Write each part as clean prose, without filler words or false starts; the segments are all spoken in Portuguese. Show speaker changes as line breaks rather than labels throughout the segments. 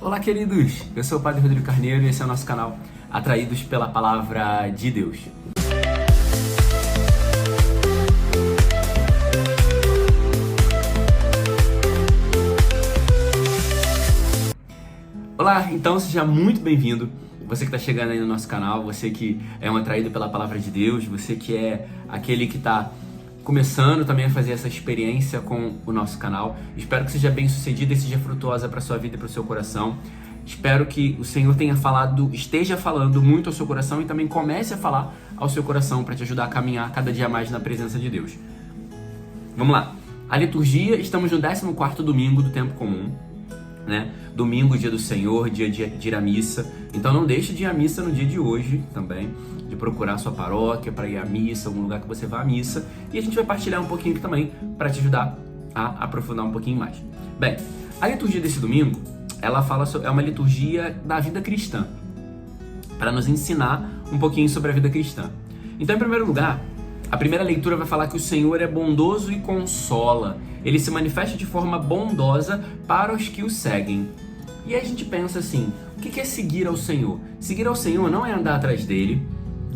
Olá, queridos! Eu sou o Padre Rodrigo Carneiro e esse é o nosso canal Atraídos pela Palavra de Deus. Olá, então seja muito bem-vindo. Você que está chegando aí no nosso canal, você que é um atraído pela Palavra de Deus, você que é aquele que está começando também a fazer essa experiência com o nosso canal. Espero que seja bem sucedida e seja frutuosa para a sua vida e para o seu coração. Espero que o Senhor esteja falando muito ao seu coração e também comece a falar ao seu coração para te ajudar a caminhar cada dia mais na presença de Deus. Vamos lá. A liturgia, estamos no 14º domingo do tempo comum, né? Domingo, dia do Senhor, dia de ir à missa. Então não deixe de ir à missa no dia de hoje também, de procurar a sua paróquia para ir à missa, algum lugar que você vá à missa. E a gente vai partilhar um pouquinho aqui também para te ajudar a aprofundar um pouquinho mais. Bem, a liturgia desse domingo, ela é uma liturgia da vida cristã, para nos ensinar um pouquinho sobre a vida cristã. Então, em primeiro lugar, a primeira leitura vai falar que o Senhor é bondoso e consola. Ele se manifesta de forma bondosa para os que o seguem. E aí a gente pensa assim, o que é seguir ao Senhor? Seguir ao Senhor não é andar atrás dele.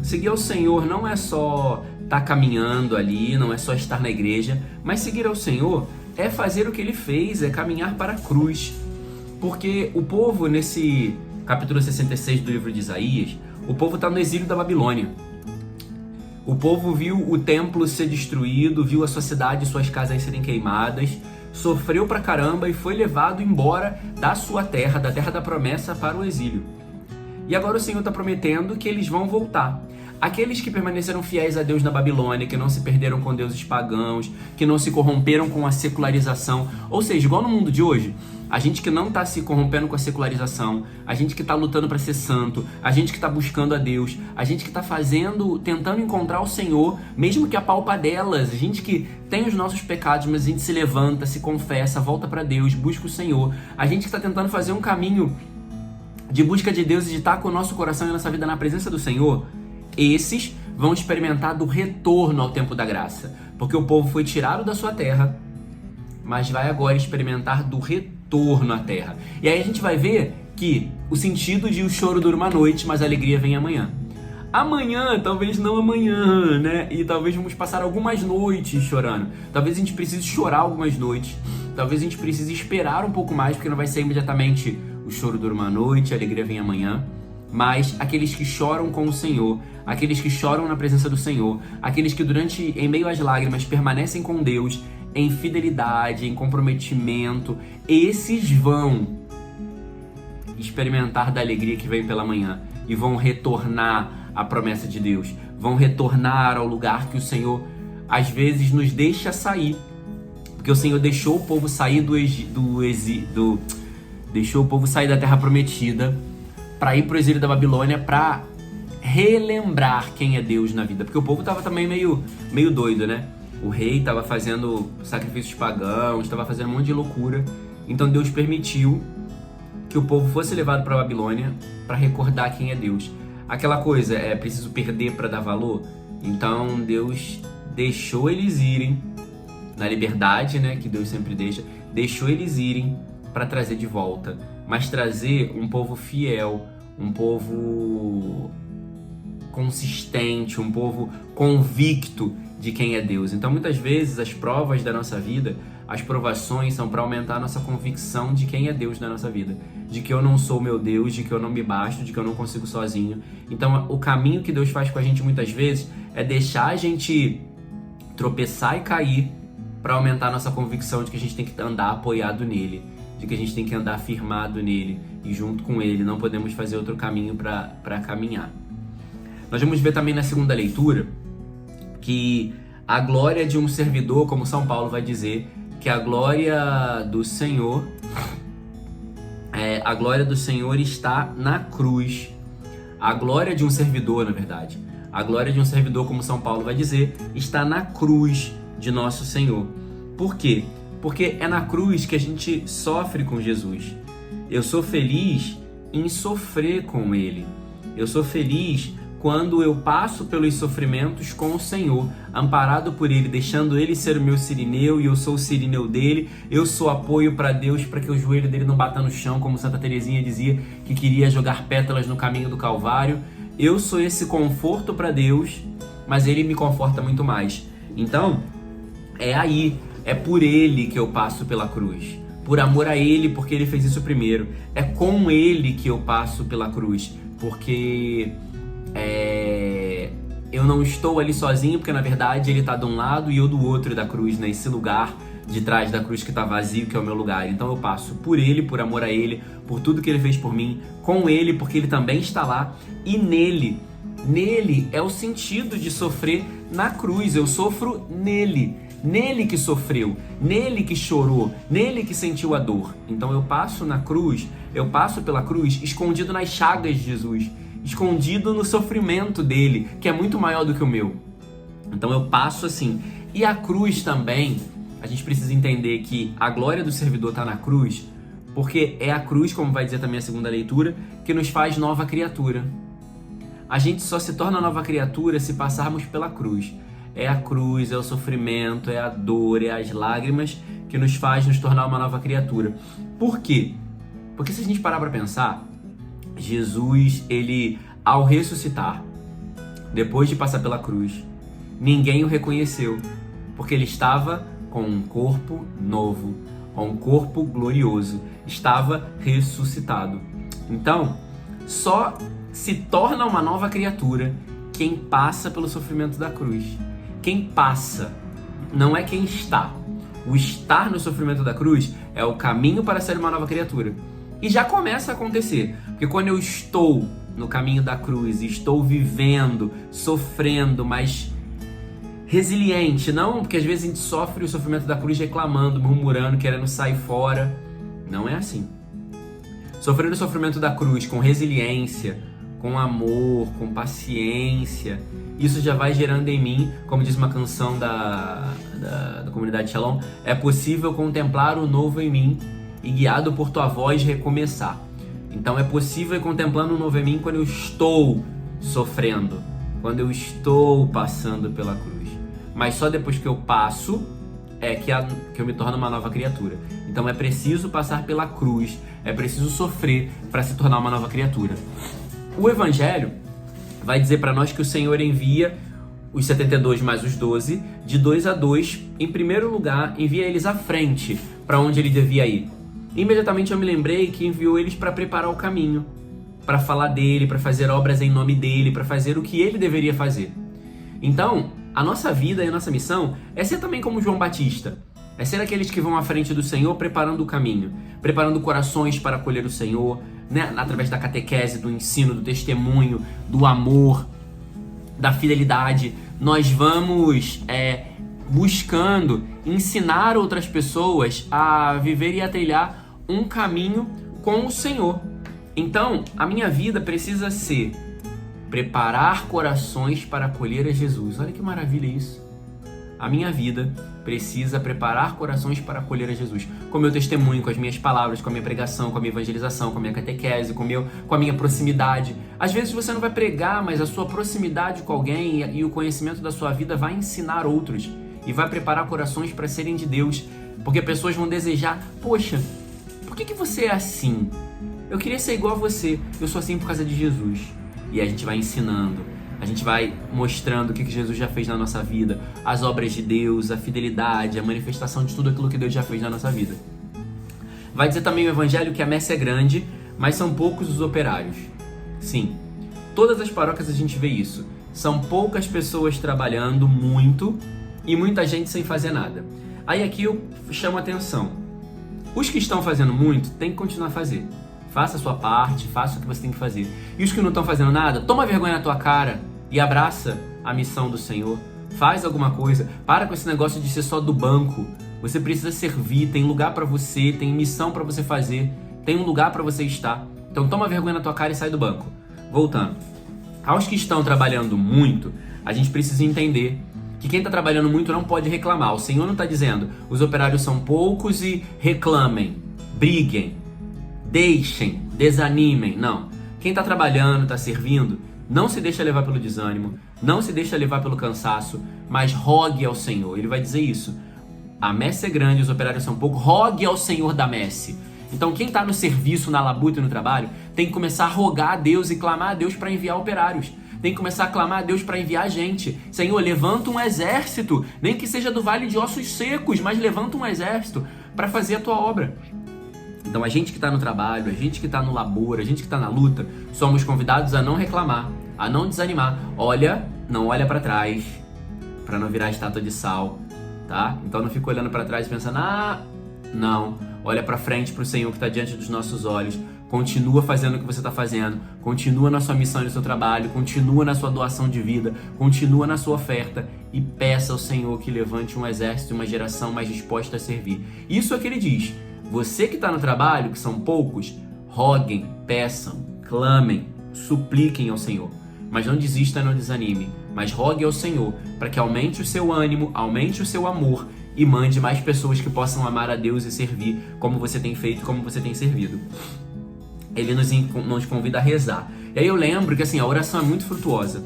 Seguir ao Senhor não é só estar caminhando ali, não é só estar na igreja. Mas seguir ao Senhor é fazer o que ele fez, é caminhar para a cruz. Porque o povo, nesse capítulo 66 do livro de Isaías, o povo está no exílio da Babilônia. O povo viu o templo ser destruído, viu a sua cidade e suas casas serem queimadas, sofreu pra caramba e foi levado embora da sua terra, da terra da promessa, para o exílio. E agora o Senhor está prometendo que eles vão voltar. Aqueles que permaneceram fiéis a Deus na Babilônia, que não se perderam com deuses pagãos, que não se corromperam com a secularização, ou seja, igual no mundo de hoje, a gente que não está se corrompendo com a secularização, a gente que está lutando para ser santo, a gente que está buscando a Deus, a gente que está tentando encontrar o Senhor, mesmo que a palpadelas, a gente que tem os nossos pecados, mas a gente se levanta, se confessa, volta para Deus, busca o Senhor, a gente que está tentando fazer um caminho de busca de Deus e de estar com o nosso coração e a nossa vida na presença do Senhor, esses vão experimentar do retorno ao tempo da graça, porque o povo foi tirado da sua terra, mas vai agora experimentar do retorno à terra. E aí a gente vai ver que o sentido de o choro dura uma noite, mas a alegria vem amanhã. Amanhã, talvez não amanhã, né? E talvez vamos passar algumas noites chorando. Talvez a gente precise chorar algumas noites. Talvez a gente precise esperar um pouco mais, porque não vai ser imediatamente o choro dura uma noite, a alegria vem amanhã. Mas aqueles que choram com o Senhor, aqueles que choram na presença do Senhor, aqueles que em meio às lágrimas permanecem com Deus, em fidelidade, em comprometimento, esses vão experimentar da alegria que vem pela manhã e vão retornar à promessa de Deus, vão retornar ao lugar que o Senhor às vezes nos deixa sair, porque o Senhor deixou o povo sair deixou o povo sair da terra prometida para ir para o exílio da Babilônia, para relembrar quem é Deus na vida, porque o povo estava também meio doido, né? O rei estava fazendo sacrifícios pagãos, estava fazendo um monte de loucura. Então Deus permitiu que o povo fosse levado para a Babilônia para recordar quem é Deus. Aquela coisa, é preciso perder para dar valor? Então Deus deixou eles irem, na liberdade, né, que Deus sempre deixou eles irem para trazer de volta. Mas trazer um povo fiel, um povo consistente, um povo convicto de quem é Deus. Então muitas vezes as provas da nossa vida, as provações são para aumentar a nossa convicção de quem é Deus na nossa vida, de que eu não sou meu Deus, de que eu não me basto, de que eu não consigo sozinho. Então o caminho que Deus faz com a gente muitas vezes é deixar a gente tropeçar e cair para aumentar a nossa convicção de que a gente tem que andar apoiado nele, de que a gente tem que andar firmado nele e junto com ele, não podemos fazer outro caminho para caminhar. Nós vamos ver também na segunda leitura que a glória de um servidor, como São Paulo vai dizer, que a glória do Senhor está na cruz. A glória de um servidor, na verdade, a glória de um servidor, como São Paulo vai dizer, está na cruz de nosso Senhor. Por quê? Porque é na cruz que a gente sofre com Jesus. Eu sou feliz em sofrer com Ele. Eu sou feliz quando eu passo pelos sofrimentos com o Senhor, amparado por Ele, deixando Ele ser o meu sirineu e eu sou o sirineu dele, eu sou apoio para Deus, para que o joelho dele não bata no chão, como Santa Teresinha dizia que queria jogar pétalas no caminho do Calvário. Eu sou esse conforto para Deus, mas Ele me conforta muito mais. Então, é por Ele que eu passo pela cruz. Por amor a Ele, porque Ele fez isso primeiro. É com Ele que eu passo pela cruz, porque eu não estou ali sozinho, porque na verdade Ele está de um lado e eu do outro da cruz, nesse lugar de trás da cruz que está vazio, que é o meu lugar. Então eu passo por Ele, por amor a Ele, por tudo que Ele fez por mim, com Ele, porque Ele também está lá, e nele é o sentido de sofrer na cruz. Eu sofro nele que sofreu, nele que chorou, nele que sentiu a dor. Então eu passo na cruz, eu passo pela cruz escondido nas chagas de Jesus, escondido no sofrimento dele, que é muito maior do que o meu. Então eu passo assim. E a cruz também, a gente precisa entender que a glória do servidor está na cruz, porque é a cruz, como vai dizer também a segunda leitura, que nos faz nova criatura. A gente só se torna nova criatura se passarmos pela cruz. É a cruz, é o sofrimento, é a dor, é as lágrimas que nos faz nos tornar uma nova criatura. Por quê? Porque se a gente parar para pensar, Jesus, ele, ao ressuscitar, depois de passar pela cruz, ninguém o reconheceu, porque ele estava com um corpo novo, com um corpo glorioso, estava ressuscitado. Então, só se torna uma nova criatura quem passa pelo sofrimento da cruz. Quem passa não é quem está. O estar no sofrimento da cruz é o caminho para ser uma nova criatura. E já começa a acontecer, porque quando eu estou no caminho da cruz, estou vivendo, sofrendo, mas resiliente, não porque às vezes a gente sofre o sofrimento da cruz reclamando, murmurando, querendo sair fora. Não é assim. Sofrendo o sofrimento da cruz com resiliência, com amor, com paciência, isso já vai gerando em mim, como diz uma canção da comunidade Shalom, é possível contemplar o novo em mim e guiado por tua voz recomeçar. Então é possível ir contemplando o novo em mim quando eu estou sofrendo, quando eu estou passando pela cruz. Mas só depois que eu passo é que eu me torno uma nova criatura. Então é preciso passar pela cruz, é preciso sofrer para se tornar uma nova criatura. O Evangelho vai dizer para nós que o Senhor envia os 72 mais os 12, de 2 a 2, em primeiro lugar, envia eles à frente, para onde ele devia ir. Imediatamente eu me lembrei que enviou eles para preparar o caminho, para falar dele, para fazer obras em nome dele, para fazer o que ele deveria fazer. Então, a nossa vida e a nossa missão é ser também como João Batista, é ser aqueles que vão à frente do Senhor preparando o caminho, preparando corações para acolher o Senhor, né? Através da catequese, do ensino, do testemunho, do amor, da fidelidade. Nós vamos buscando ensinar outras pessoas a viver e a trilhar um caminho com o Senhor. Então, a minha vida precisa ser preparar corações para acolher a Jesus. Olha que maravilha isso. A minha vida precisa preparar corações para acolher a Jesus. Com o meu testemunho, com as minhas palavras, com a minha pregação, com a minha evangelização, com a minha catequese, com a minha proximidade. Às vezes você não vai pregar, mas a sua proximidade com alguém e o conhecimento da sua vida vai ensinar outros e vai preparar corações para serem de Deus. Porque pessoas vão desejar, poxa, por que você é assim? Eu queria ser igual a você, eu sou assim por causa de Jesus. E a gente vai ensinando. A gente vai mostrando o que Jesus já fez na nossa vida, as obras de Deus, a fidelidade, a manifestação de tudo aquilo que Deus já fez na nossa vida. Vai dizer também o Evangelho que a messe é grande, mas são poucos os operários. Sim, todas as paróquias a gente vê isso. São poucas pessoas trabalhando muito e muita gente sem fazer nada. Aí aqui eu chamo a atenção. Os que estão fazendo muito têm que continuar a fazer. Faça a sua parte, faça o que você tem que fazer. E os que não estão fazendo nada, toma vergonha na tua cara e abraça a missão do Senhor. Faz alguma coisa. Para com esse negócio de ser só do banco. Você precisa servir, tem lugar para você, tem missão para você fazer, tem um lugar para você estar. Então toma vergonha na tua cara e sai do banco. Voltando. Aos que estão trabalhando muito, a gente precisa entender que quem está trabalhando muito não pode reclamar. O Senhor não está dizendo, os operários são poucos e reclamem, briguem, deixem, desanimem. Não. Quem está trabalhando, está servindo, Não se deixa levar pelo desânimo, não se deixa levar pelo cansaço, mas rogue ao Senhor. Ele vai dizer isso. A messe é grande, os operários são poucos, rogue ao Senhor da messe. Então quem está no serviço, na labuta e no trabalho, tem que começar a rogar a Deus e clamar a Deus para enviar operários. Tem que começar a clamar a Deus para enviar gente. Senhor, levanta um exército, nem que seja do vale de ossos secos, mas levanta um exército para fazer a tua obra. Então a gente que está no trabalho, a gente que está no labor, a gente que está na luta, somos convidados a não reclamar, a não desanimar. Não olha para trás, para não virar estátua de sal, tá? Então não fica olhando para trás pensando, não. Olha para frente, para o Senhor que está diante dos nossos olhos. Continua fazendo o que você está fazendo. Continua na sua missão e no seu trabalho. Continua na sua doação de vida. Continua na sua oferta. E peça ao Senhor que levante um exército e uma geração mais disposta a servir. Isso é o que ele diz. Você que está no trabalho, que são poucos, roguem, peçam, clamem, supliquem ao Senhor. Mas não desista, não desanime. Mas rogue ao Senhor para que aumente o seu ânimo, aumente o seu amor e mande mais pessoas que possam amar a Deus e servir como você tem feito, como você tem servido. Ele nos convida a rezar. E aí eu lembro que assim, a oração é muito frutuosa.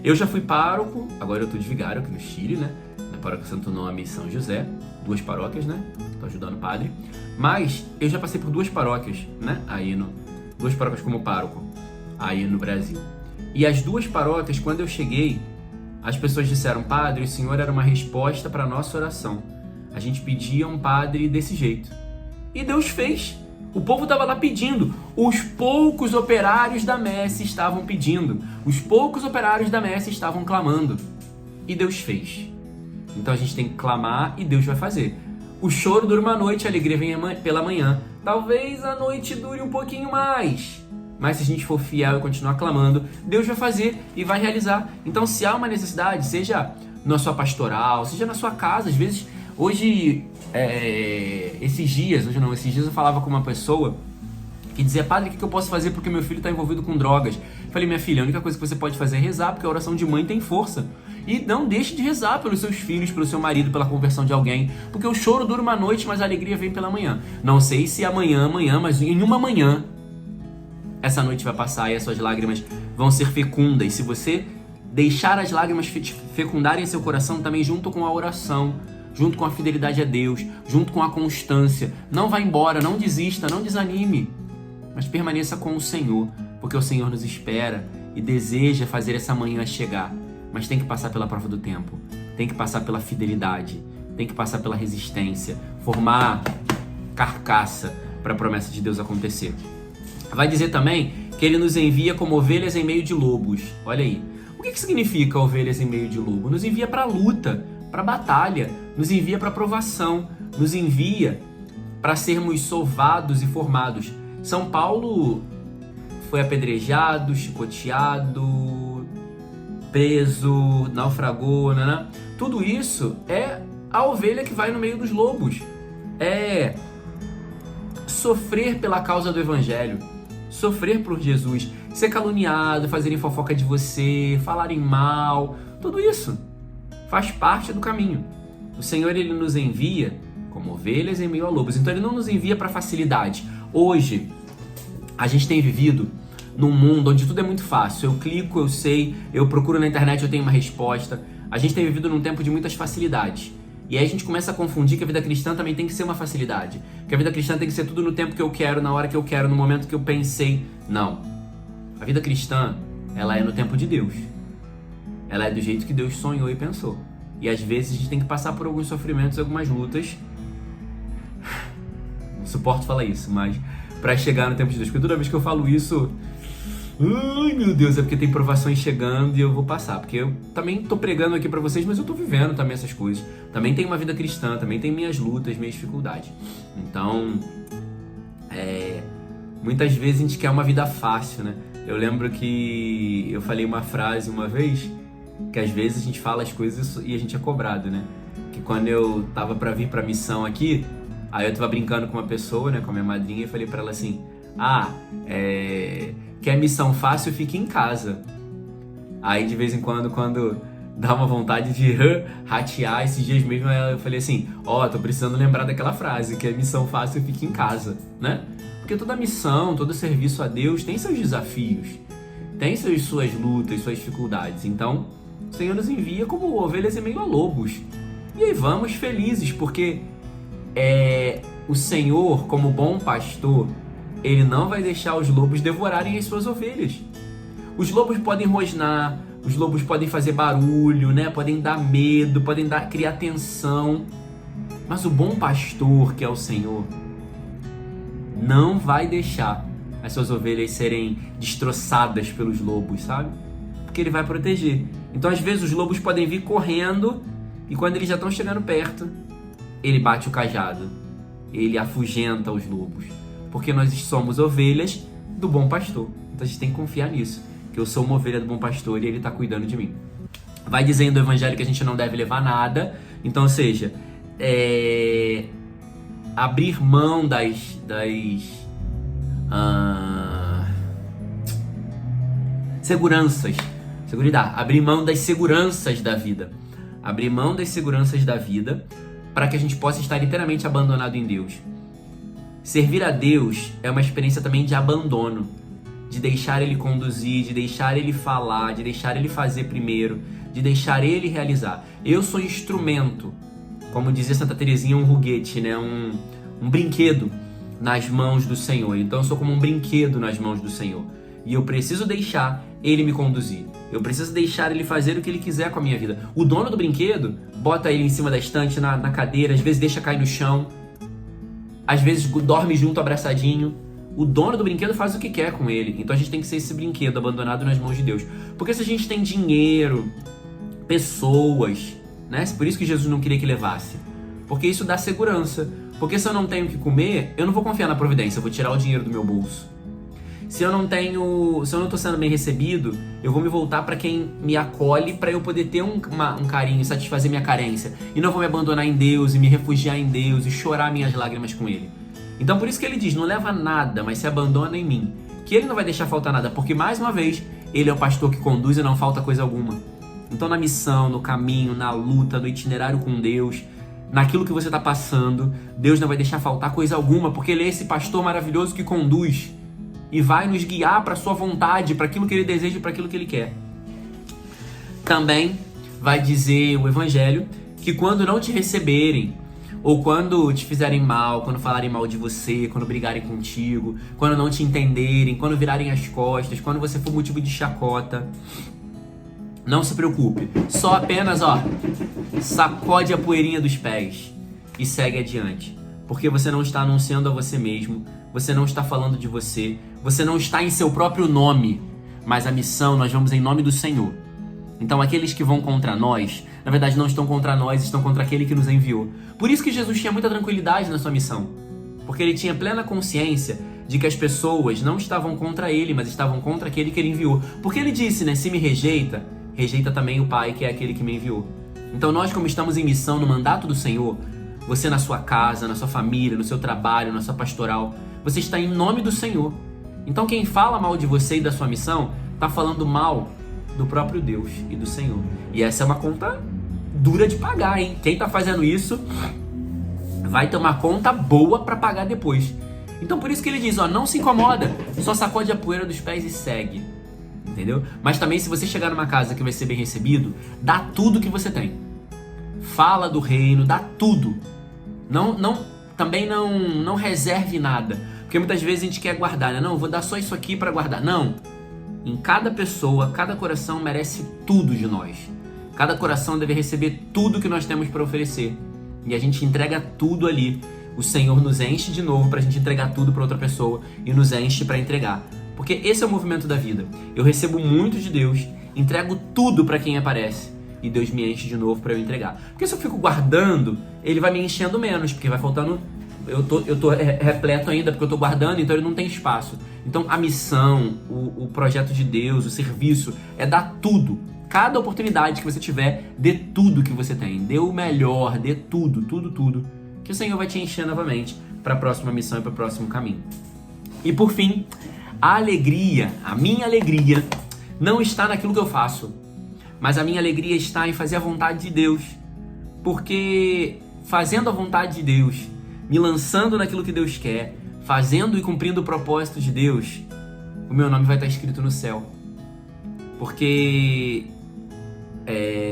Eu já fui pároco, agora eu estou de vigário aqui no Chile, né? Na paróquia Santo Nome e São José. 2 paróquias, né? Estou ajudando o padre. Mas eu já passei por 2 paróquias, né? 2 paróquias como pároco, aí no Brasil. E as 2 paróquias, quando eu cheguei, as pessoas disseram, padre, o senhor era uma resposta para a nossa oração. A gente pedia um padre desse jeito. E Deus fez. O povo estava lá pedindo. Os poucos operários da messe estavam pedindo. Os poucos operários da messe estavam clamando. E Deus fez. Então a gente tem que clamar e Deus vai fazer. O choro dura uma noite, a alegria vem pela manhã. Talvez a noite dure um pouquinho mais. Mas se a gente for fiel e continuar clamando, Deus vai fazer e vai realizar. Então se há uma necessidade, seja na sua pastoral, seja na sua casa, às vezes, esses dias eu falava com uma pessoa que dizia, padre, o que eu posso fazer porque meu filho está envolvido com drogas? Eu falei, minha filha, a única coisa que você pode fazer é rezar, porque a oração de mãe tem força. E não deixe de rezar pelos seus filhos, pelo seu marido, pela conversão de alguém, porque o choro dura uma noite, mas a alegria vem pela manhã. Não sei se amanhã, mas em uma manhã, essa noite vai passar e as suas lágrimas vão ser fecundas. Se você deixar as lágrimas fecundarem seu coração também junto com a oração, junto com a fidelidade a Deus, junto com a constância, não vá embora, não desista, não desanime, mas permaneça com o Senhor, porque o Senhor nos espera e deseja fazer essa manhã chegar. Mas tem que passar pela prova do tempo, tem que passar pela fidelidade, tem que passar pela resistência, formar carcaça para a promessa de Deus acontecer. Vai dizer também que ele nos envia como ovelhas em meio de lobos. Olha aí, o que significa ovelhas em meio de lobo? Nos envia para a luta, para a batalha, nos envia para a provação, nos envia para sermos sovados e formados. São Paulo foi apedrejado, chicoteado, preso, naufragou, né? Tudo isso é a ovelha que vai no meio dos lobos. É sofrer pela causa do evangelho, sofrer por Jesus, ser caluniado, fazerem fofoca de você, falarem mal, tudo isso faz parte do caminho. O Senhor, ele nos envia como ovelhas em meio a lobos. Então ele não nos envia para facilidade. Hoje a gente tem vivido num mundo onde tudo é muito fácil. Eu clico, eu sei, eu procuro na internet, eu tenho uma resposta. A gente tem vivido num tempo de muitas facilidades. E aí a gente começa a confundir que a vida cristã também tem que ser uma facilidade. Que a vida cristã tem que ser tudo no tempo que eu quero, na hora que eu quero, no momento que eu pensei. Não. A vida cristã, ela é no tempo de Deus. Ela é do jeito que Deus sonhou e pensou. E às vezes a gente tem que passar por alguns sofrimentos, algumas lutas. Não suporto falar isso, mas para chegar no tempo de Deus. Porque toda vez que eu falo isso, ai meu Deus, é porque tem provações chegando e eu vou passar. Porque eu também tô pregando aqui para vocês, mas eu tô vivendo também essas coisas. Também tenho uma vida cristã, também tenho minhas lutas, minhas dificuldades. Então, muitas vezes a gente quer uma vida fácil, né? Eu lembro que eu falei uma frase uma vez, que às vezes a gente fala as coisas e a gente é cobrado, né? Que quando eu tava pra vir pra missão aqui, aí eu tava brincando com uma pessoa, né, com a minha madrinha, e falei pra ela assim, quer missão fácil, fique em casa. Aí de vez em quando dá uma vontade de ratear, esses dias mesmo eu falei assim, tô precisando lembrar daquela frase, que é missão fácil, fique em casa, né? Porque toda missão, todo serviço a Deus tem seus desafios, tem suas lutas, suas dificuldades. Então, o Senhor nos envia como ovelhas em meio a lobos. E aí vamos felizes, porque o Senhor, como bom pastor, Ele não vai deixar os lobos devorarem as suas ovelhas. Os lobos podem rosnar, os lobos podem fazer barulho, né? Podem dar medo, podem criar tensão. Mas o bom pastor, que é o Senhor, não vai deixar as suas ovelhas serem destroçadas pelos lobos, sabe? Porque Ele vai proteger. Então, às vezes, os lobos podem vir correndo e quando eles já estão chegando perto, Ele bate o cajado. Ele afugenta os lobos. Porque nós somos ovelhas do bom pastor. Então, a gente tem que confiar nisso. Que eu sou uma ovelha do bom pastor e Ele está cuidando de mim. Vai dizendo o evangelho que a gente não deve levar nada. Então, ou seja, abrir mão das seguranças. Abrir mão das seguranças da vida. Abrir mão das seguranças da vida para que a gente possa estar inteiramente abandonado em Deus. Servir a Deus é uma experiência também de abandono. De deixar Ele conduzir, de deixar Ele falar, de deixar Ele fazer primeiro, de deixar Ele realizar. Eu sou instrumento, como dizia Santa Teresinha, um foguete, né? um brinquedo nas mãos do Senhor. Então eu sou como um brinquedo nas mãos do Senhor. E eu preciso deixar Ele me conduzir. Eu preciso deixar Ele fazer o que Ele quiser com a minha vida. O dono do brinquedo bota ele em cima da estante, na cadeira, às vezes deixa cair no chão, às vezes dorme junto abraçadinho. O dono do brinquedo faz o que quer com ele. Então a gente tem que ser esse brinquedo abandonado nas mãos de Deus. Porque se a gente tem dinheiro, pessoas, né? Por isso que Jesus não queria que levasse. Porque isso dá segurança. Porque se eu não tenho o que comer, eu não vou confiar na providência, eu vou tirar o dinheiro do meu bolso. Se eu não estou sendo bem recebido, eu vou me voltar para quem me acolhe para eu poder ter um carinho, satisfazer minha carência. E não vou me abandonar em Deus e me refugiar em Deus e chorar minhas lágrimas com Ele. Então por isso que Ele diz, não leva nada, mas se abandona em mim. Que Ele não vai deixar faltar nada, porque mais uma vez, Ele é o pastor que conduz e não falta coisa alguma. Então na missão, no caminho, na luta, no itinerário com Deus, naquilo que você está passando, Deus não vai deixar faltar coisa alguma, porque Ele é esse pastor maravilhoso que conduz e vai nos guiar para a sua vontade, para aquilo que Ele deseja e para aquilo que Ele quer. Também vai dizer o Evangelho que quando não te receberem, ou quando te fizerem mal, quando falarem mal de você, quando brigarem contigo, quando não te entenderem, quando virarem as costas, quando você for motivo de chacota, não se preocupe. Só apenas, sacode a poeirinha dos pés e segue adiante. Porque você não está anunciando a você mesmo, você não está falando de você, você não está em seu próprio nome, mas a missão nós vamos em nome do Senhor. Então aqueles que vão contra nós, na verdade não estão contra nós, estão contra aquele que nos enviou. Por isso que Jesus tinha muita tranquilidade na sua missão. Porque Ele tinha plena consciência de que as pessoas não estavam contra Ele, mas estavam contra aquele que Ele enviou. Porque Ele disse, né, se me rejeita, rejeita também o Pai, que é aquele que me enviou. Então nós, como estamos em missão no mandato do Senhor, você na sua casa, na sua família, no seu trabalho, na sua pastoral, você está em nome do Senhor. Então quem fala mal de você e da sua missão, está falando mal do próprio Deus e do Senhor. E essa é uma conta dura de pagar, hein? Quem está fazendo isso vai ter uma conta boa para pagar depois. Então por isso que Ele diz, não se incomoda, só sacode a poeira dos pés e segue. Entendeu? Mas também se você chegar numa casa que vai ser bem recebido, dá tudo que você tem. Fala do reino, dá tudo. Também não reserve nada. Porque muitas vezes a gente quer guardar, né? Não, vou dar só isso aqui para guardar. Não. Em cada pessoa, cada coração merece tudo de nós. Cada coração deve receber tudo que nós temos para oferecer. E a gente entrega tudo ali. O Senhor nos enche de novo para a gente entregar tudo para outra pessoa e nos enche para entregar. Porque esse é o movimento da vida. Eu recebo muito de Deus, entrego tudo para quem aparece e Deus me enche de novo para eu entregar. Porque se eu fico guardando, Ele vai me enchendo menos, porque vai faltando... Eu tô repleto ainda porque eu tô guardando, então ele não tem espaço. Então a missão, o projeto de Deus, o serviço é dar tudo. Cada oportunidade que você tiver, dê tudo que você tem. Dê o melhor, dê tudo, tudo. Que o Senhor vai te encher novamente para a próxima missão e para o próximo caminho. E por fim, a minha alegria, não está naquilo que eu faço. Mas a minha alegria está em fazer a vontade de Deus. Porque fazendo a vontade de Deus, me lançando naquilo que Deus quer, fazendo e cumprindo o propósito de Deus, o meu nome vai estar escrito no céu. Porque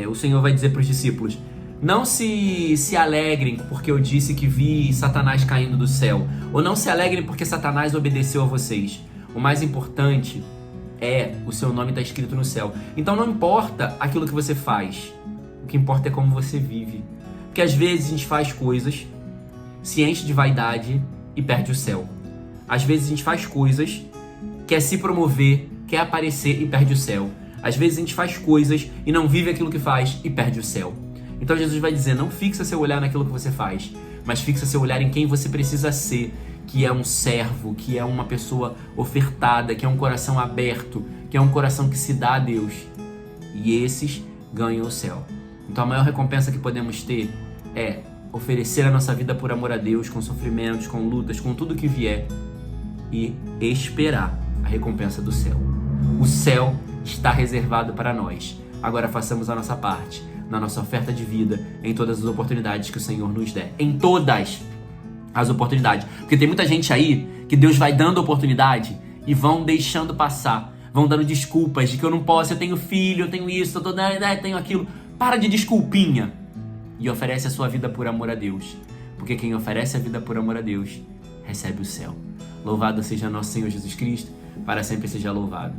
o Senhor vai dizer para os discípulos: não se alegrem porque eu disse que vi Satanás caindo do céu, ou não se alegrem porque Satanás obedeceu a vocês. O mais importante é o seu nome estar escrito no céu. Então não importa aquilo que você faz, o que importa é como você vive. Porque às vezes a gente faz coisas, se enche de vaidade e perde o céu. Às vezes a gente faz coisas, quer se promover, quer aparecer e perde o céu. Às vezes a gente faz coisas e não vive aquilo que faz e perde o céu. Então Jesus vai dizer: não fixa seu olhar naquilo que você faz, mas fixa seu olhar em quem você precisa ser, que é um servo, que é uma pessoa ofertada, que é um coração aberto, que é um coração que se dá a Deus. E esses ganham o céu. Então a maior recompensa que podemos ter é oferecer a nossa vida por amor a Deus, com sofrimentos, com lutas, com tudo que vier, e esperar a recompensa do céu. O céu está reservado para nós. Agora façamos a nossa parte, na nossa oferta de vida, em todas as oportunidades que o Senhor nos der. Em todas as oportunidades. Porque tem muita gente aí que Deus vai dando oportunidade e vão deixando passar. Vão dando desculpas de que eu não posso, eu tenho filho, eu tenho isso, eu tenho aquilo. Para de desculpinha. E oferece a sua vida por amor a Deus. Porque quem oferece a vida por amor a Deus, recebe o céu. Louvado seja nosso Senhor Jesus Cristo, para sempre seja louvado.